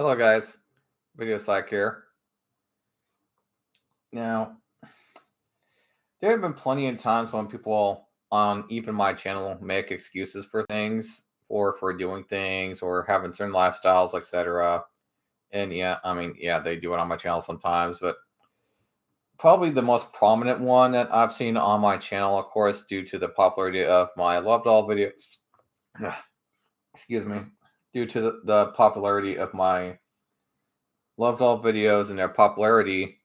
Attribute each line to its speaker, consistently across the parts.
Speaker 1: Hello, guys. Video Psych here. Now, there have been plenty of times when people on even my channel make excuses for things, for doing things, or having certain lifestyles, etc. And yeah, I mean, yeah, they do it on my channel sometimes, but probably the most prominent one that I've seen on my channel, of course, due to the popularity of my Love Doll videos. Excuse me. Due to the popularity of my Love Doll videos and their popularity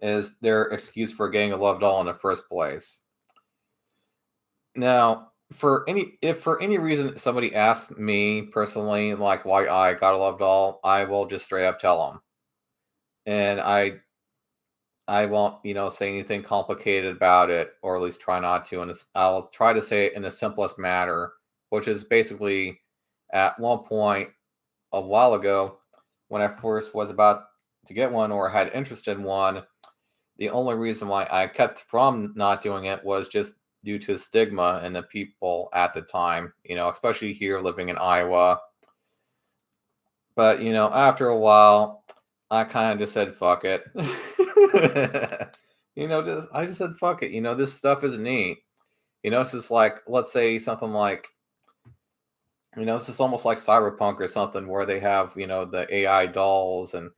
Speaker 1: is their excuse for getting a love doll in the first place. Now, if for any reason somebody asks me personally, like why I got a love doll, I will just straight up tell them, and I won't say anything complicated about it, or at least try not to. And I'll try to say it in the simplest manner, which is basically at one point a while ago when I first was about to get one or had interest in one. The only reason why I kept from not doing it was just due to stigma and the people at the time, especially here living in Iowa. But, after a while, I kind of just said, fuck it. I just said, fuck it. This stuff is neat. It's just like, let's say something like, this is almost like Cyberpunk or something where they have, the AI dolls and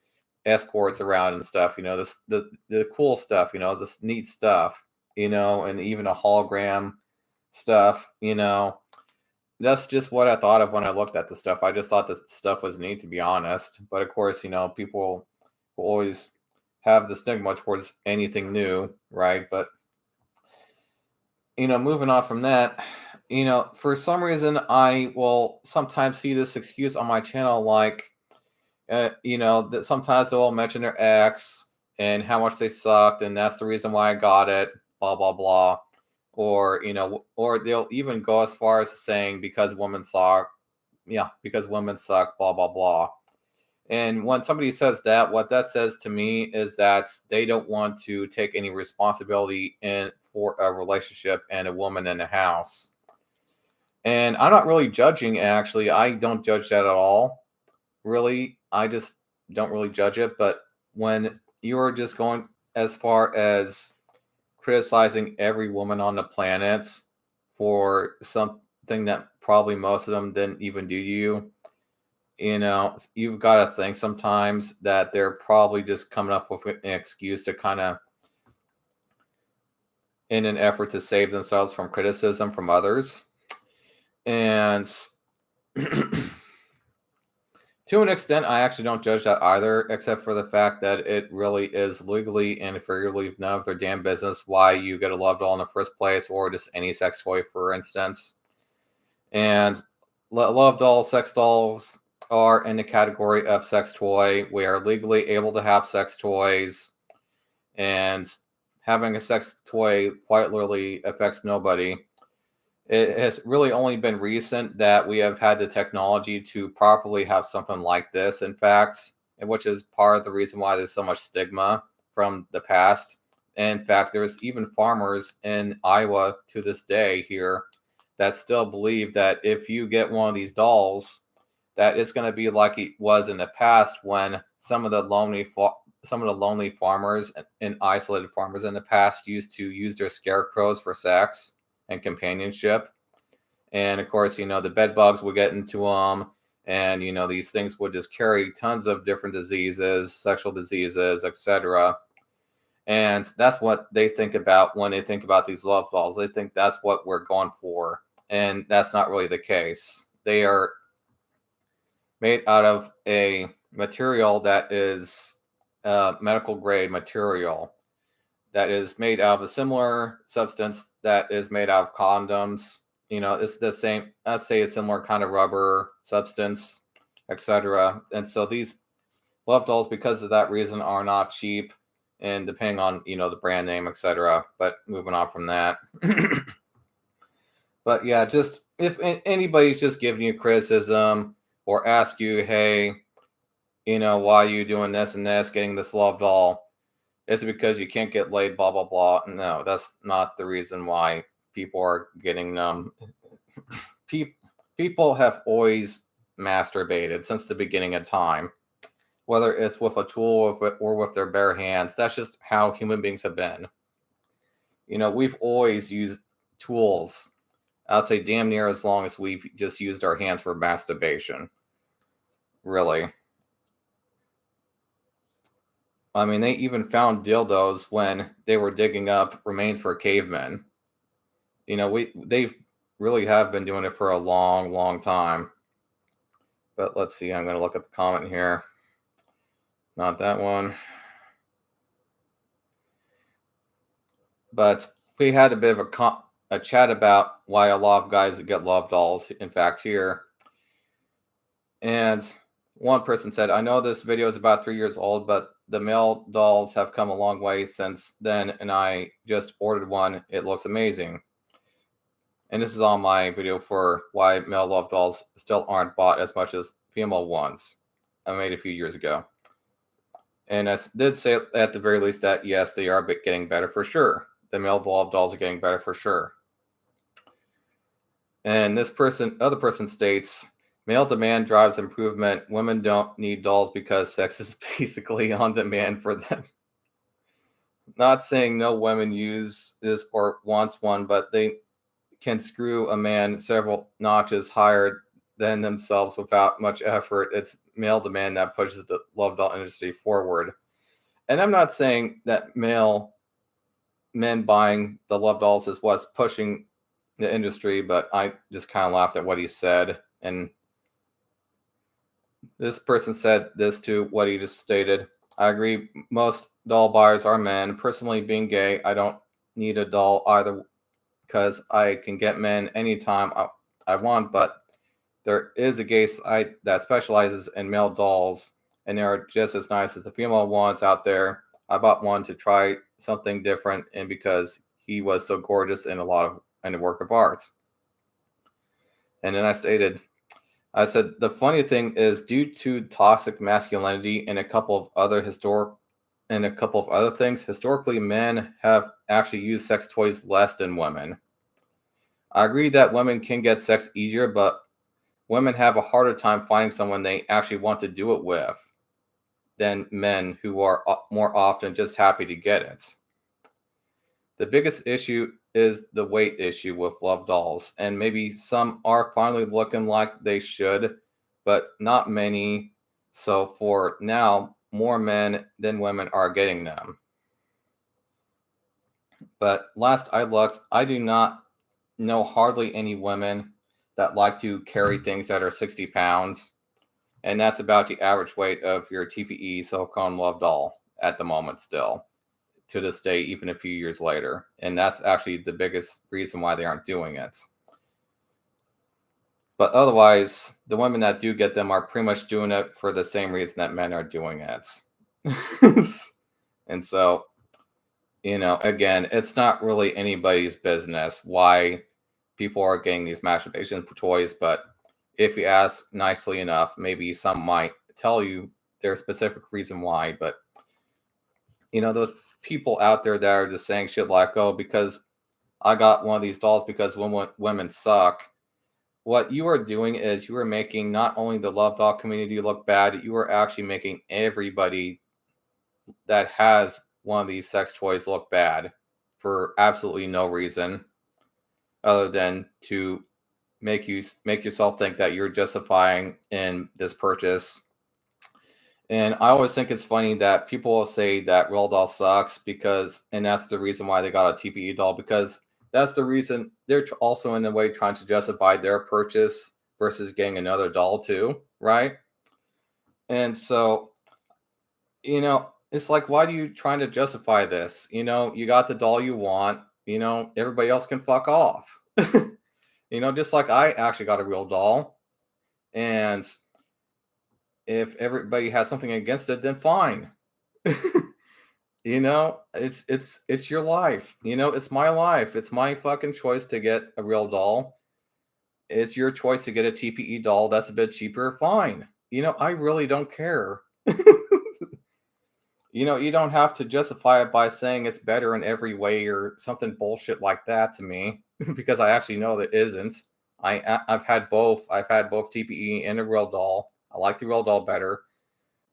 Speaker 1: escorts around and stuff, the cool stuff, this neat stuff, and even a hologram stuff, That's just what I thought of when I looked at the stuff. I just thought the stuff was neat, to be honest. But of course, people will always have the stigma towards anything new, right? But moving on from that, for some reason, I will sometimes see this excuse on my channel, like, that sometimes they'll mention their ex and how much they sucked, and that's the reason why I got it, blah, blah, blah. Or, or they'll even go as far as saying because women suck, yeah, because women suck, blah, blah, blah. And when somebody says that, what that says to me is that they don't want to take any responsibility for a relationship and a woman in the house. And I'm not really judging, actually. I don't judge that at all. Really, I just don't really judge it. But when you're just going as far as criticizing every woman on the planet for something that probably most of them didn't even do you, you've got to think sometimes that they're probably just coming up with an excuse to kind of, in an effort to save themselves from criticism from others. And to an extent, I actually don't judge that either, except for the fact that it really is legally and figuratively none of their damn business why you get a love doll in the first place, or just any sex toy, for instance. And love dolls, sex dolls are in the category of sex toy. We are legally able to have sex toys, and having a sex toy quite literally affects nobody. It has really only been recent that we have had the technology to properly have something like this, in fact, and which is part of the reason why there's so much stigma from the past. In fact, there's even farmers in Iowa to this day here that still believe that if you get one of these dolls, that it's going to be like it was in the past when some of the lonely farmers and isolated farmers in the past used to use their scarecrows for sex and companionship. And of course, the bed bugs would get into them, and these things would just carry tons of different diseases, sexual diseases, etc. And that's what they think about when they think about these love dolls. They think that's what we're going for, and that's not really the case. They are made out of a material that is medical grade material, that is made out of a similar substance that is made out of condoms. It's the same, let's say a similar kind of rubber substance, etc. And so these love dolls, because of that reason, are not cheap, and depending on, the brand name, etc. But moving on from that. But yeah, just if anybody's just giving you criticism or ask you, hey, why are you doing this and this, getting this love doll? Is it because you can't get laid, blah, blah, blah? No, that's not the reason why people are getting them. People have always masturbated since the beginning of time. whether it's with a tool or with their bare hands. That's just how human beings have been. We've always used tools. I'd say damn near as long as we've just used our hands for masturbation. Really. I mean, they even found dildos when they were digging up remains for cavemen. They've really have been doing it for a long, long time. But let's see, I'm going to look at the comment here. Not that one. But we had a bit of a chat about why a lot of guys get love dolls, in fact, here. And one person said, I know this video is about 3 years old, but the male dolls have come a long way since then, and I just ordered one. It looks amazing. And this is on my video for why male love dolls still aren't bought as much as female ones. I made a few years ago. And I did say at the very least that, yes, they are getting better for sure. The male love dolls are getting better for sure. And other person states, male demand drives improvement. Women don't need dolls because sex is basically on demand for them. Not saying no women use this or wants one, but they can screw a man several notches higher than themselves without much effort. It's male demand that pushes the love doll industry forward. And I'm not saying that men buying the love dolls is what's pushing the industry, but I just kind of laughed at what he said. And this person said this to what he just stated. I agree. Most doll buyers are men. Personally, being gay, I don't need a doll either because I can get men anytime I want, but there is a gay site that specializes in male dolls, and they are just as nice as the female ones out there. I bought one to try something different, and because he was so gorgeous in a work of art. And then I said, the funny thing is, due to toxic masculinity and a couple of other things, historically men have actually used sex toys less than women. I agree that women can get sex easier, but women have a harder time finding someone they actually want to do it with than men, who are more often just happy to get it. The biggest issue is the weight issue with love dolls, and maybe some are finally looking like they should, but not many. So for now, more men than women are getting them. But last I looked, I do not know hardly any women that like to carry things that are 60 pounds. And that's about the average weight of your TPE silicone love doll at the moment still, to this day, even a few years later. And that's actually the biggest reason why they aren't doing it. But otherwise, the women that do get them are pretty much doing it for the same reason that men are doing it. And so, again, it's not really anybody's business why people are getting these masturbation toys, but if you ask nicely enough, maybe some might tell you their specific reason why. But those people out there that are just saying shit like, oh, because I got one of these dolls because women suck. What you are doing is you are making not only the love doll community look bad, you are actually making everybody that has one of these sex toys look bad for absolutely no reason other than to make yourself think that you're justifying in this purchase. And I always think it's funny that people will say that real doll sucks and that's the reason why they got a TPE doll, because that's the reason they're also in a way trying to justify their purchase versus getting another doll too, right? And so, it's like, why do you trying to justify this? You got the doll you want, everybody else can fuck off. Just like I actually got a real doll, and if everybody has something against it, then fine. It's your life. It's my life. It's my fucking choice to get a real doll. It's your choice to get a TPE doll that's a bit cheaper. Fine. I really don't care. You don't have to justify it by saying it's better in every way or something bullshit like that to me, because I actually know that isn't. I've had both. I've had both TPE and a real doll. I like the real doll better.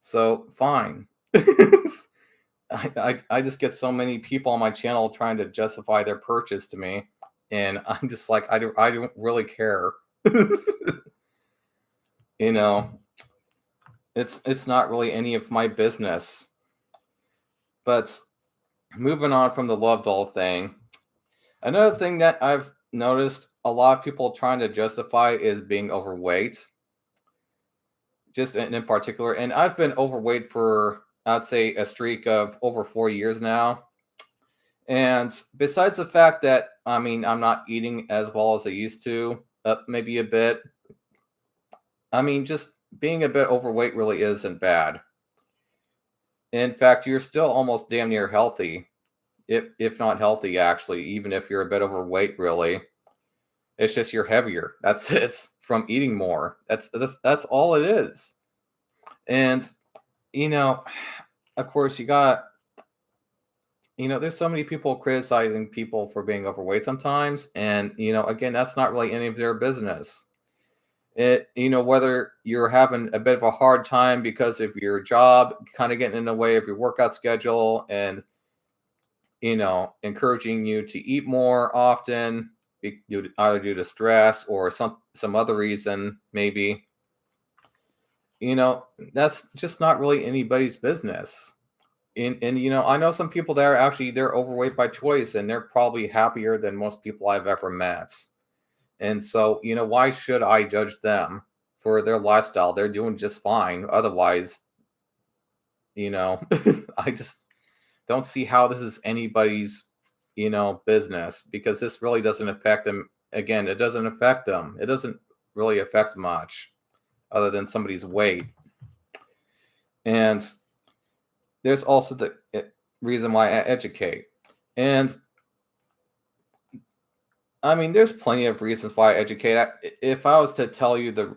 Speaker 1: So fine. I just get so many people on my channel trying to justify their purchase to me, and I'm just like, I don't really care. You know, it's not really any of my business. But moving on from the love doll thing, another thing that I've noticed a lot of people trying to justify is being overweight, just in particular. And I've been overweight for, I'd say, a streak of over 4 years now. And besides the fact that, I mean, I'm not eating as well as I used to, maybe a bit, I mean, just being a bit overweight really isn't bad. In fact, you're still almost damn near healthy, if not healthy, actually, even if you're a bit overweight, really. It's just you're heavier. That's it's from eating more. That's all it is. And you know, of course, there's so many people criticizing people for being overweight sometimes, and again, that's not really any of their business. Whether you're having a bit of a hard time because of your job kind of getting in the way of your workout schedule and encouraging you to eat more often, either due to stress or some other reason, maybe. That's just not really anybody's business. And I know some people that are actually they're overweight by choice, and they're probably happier than most people I've ever met. And so, why should I judge them for their lifestyle? They're doing just fine. Otherwise, I just don't see how this is anybody's, business, because this really doesn't affect them. Again, it doesn't affect them. It doesn't really affect much other than somebody's weight. And there's also the reason why I educate. And I mean, there's plenty of reasons why I educate. If I was to tell you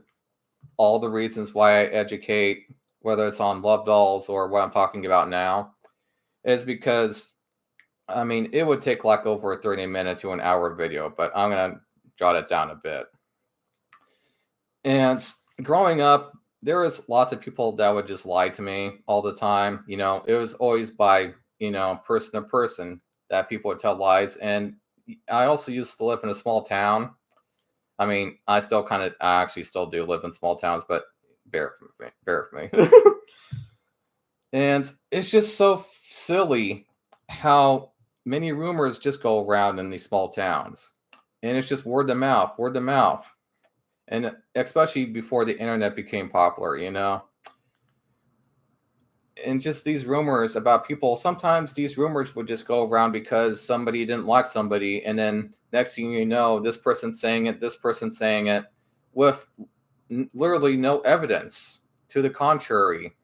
Speaker 1: all the reasons why I educate, whether it's on love dolls or what I'm talking about now, is because, I mean, it would take like over a 30-minute to an hour video, but I'm going to jot it down a bit. And growing up, there was lots of people that would just lie to me all the time. It was always by, person to person that people would tell lies. And I also used to live in a small town. I mean, I actually still do live in small towns, but bear with me. And it's just so silly how many rumors just go around in these small towns. And it's just word of mouth, word of mouth. And especially before the internet became popular, And just these rumors about people, sometimes these rumors would just go around because somebody didn't like somebody. And then next thing you know, this person's saying it with literally no evidence to the contrary.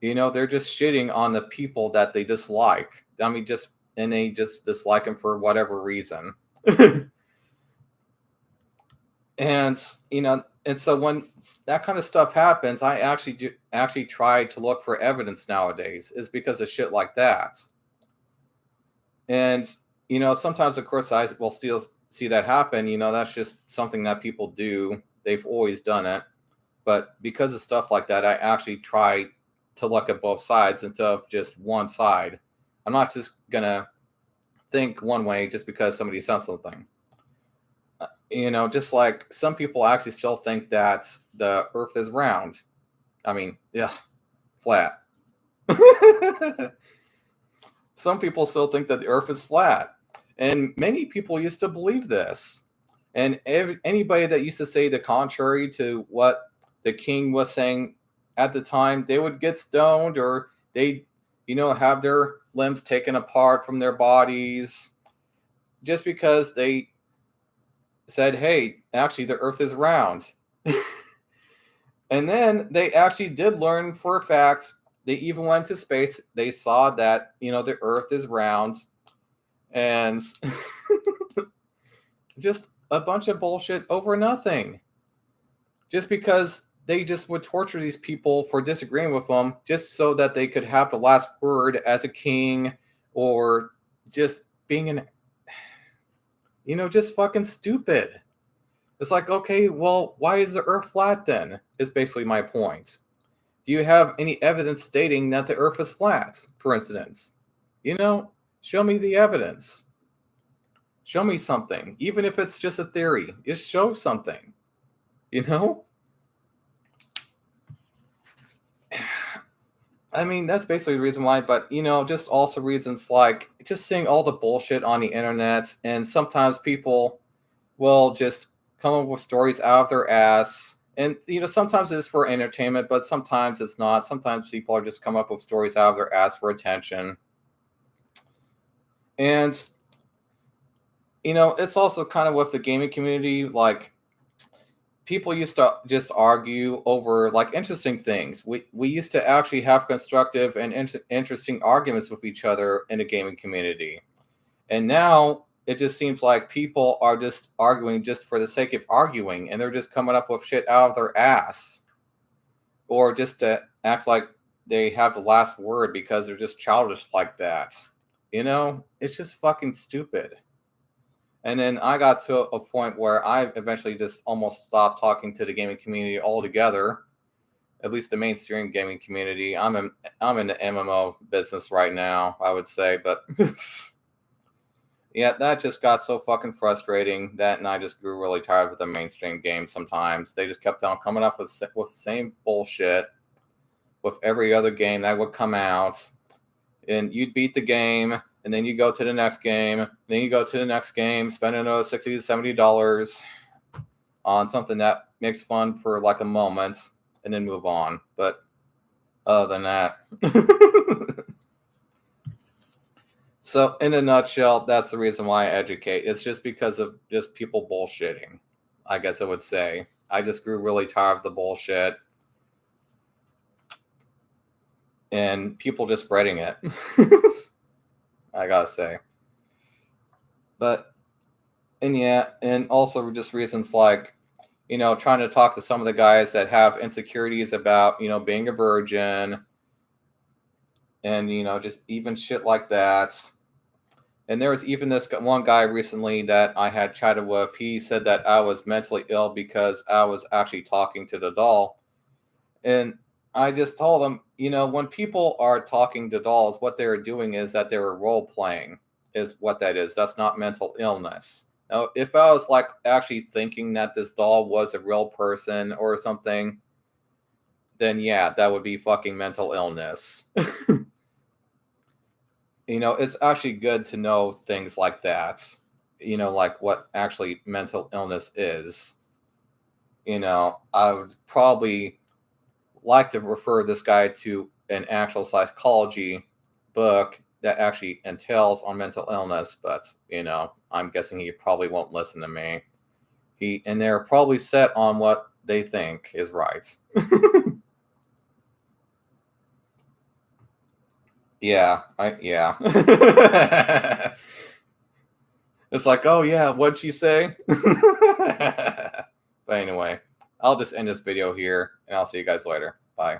Speaker 1: They're just shitting on the people that they dislike. I mean, they just dislike them for whatever reason. And so when that kind of stuff happens, I actually try to look for evidence nowadays, is because of shit like that. And sometimes, of course, I will still see that happen. That's just something that people do. They've always done it. But because of stuff like that, I actually try to look at both sides instead of just one side. I'm not just gonna think one way just because somebody said something. Just like some people actually still think that the earth is round. I mean, yeah, flat. Some people still think that the earth is flat. And many people used to believe this. And anybody that used to say the contrary to what the king was saying at the time, they would get stoned, or they, have their limbs taken apart from their bodies just because they said, hey, actually, the earth is round. And then they actually did learn for a fact. They even went to space. They saw that, the earth is round. And just a bunch of bullshit over nothing. Just because they just would torture these people for disagreeing with them just so that they could have the last word as a king, or just being just fucking stupid. It's like, okay, well, why is the earth flat then? Is basically my point. Do you have any evidence stating that the Earth is flat, for instance? Show me the evidence. Show me something. Even if it's just a theory, just show something. I mean, that's basically the reason why, but just also reasons like just seeing all the bullshit on the internet, and sometimes people will just come up with stories out of their ass. And sometimes it's for entertainment, but sometimes it's not. Sometimes people are just come up with stories out of their ass for attention. And it's also kind of with the gaming community, like people used to just argue over like interesting things. We used to actually have constructive and interesting arguments with each other in the gaming community. And now it just seems like people are just arguing just for the sake of arguing, and they're just coming up with shit out of their ass, or just to act like they have the last word because they're just childish like that. It's just fucking stupid. And then I got to a point where I eventually just almost stopped talking to the gaming community altogether, at least the mainstream gaming community. I'm in the MMO business right now, I would say, but yeah, that just got so fucking frustrating and I just grew really tired with the mainstream games sometimes. They just kept on coming up with the same bullshit with every other game that would come out. And you'd beat the game, and then you go to the next game, then you go to the next game, spend another $60 to $70 on something that makes fun for like a moment, and then move on. But other than that... So, in a nutshell, that's the reason why I educate. It's just because of just people bullshitting, I guess I would say. I just grew really tired of the bullshit. And people just spreading it. I gotta say. And also just reasons like, trying to talk to some of the guys that have insecurities about, being a virgin. And, just even shit like that. And there was even this one guy recently that I had chatted with. He said that I was mentally ill because I was actually talking to the doll. And I just told him, when people are talking to dolls, what they're doing is that they're role playing, is what that is. That's not mental illness. Now, if I was like actually thinking that this doll was a real person or something, then yeah, that would be fucking mental illness. It's actually good to know things like that, like what actually mental illness is. I would probably like to refer this guy to an actual psychology book that actually entails on mental illness, but, I'm guessing he probably won't listen to me. And they're probably set on what they think is right. Yeah. It's like, oh yeah, what'd she say? But anyway, I'll just end this video here, and I'll see you guys later. Bye.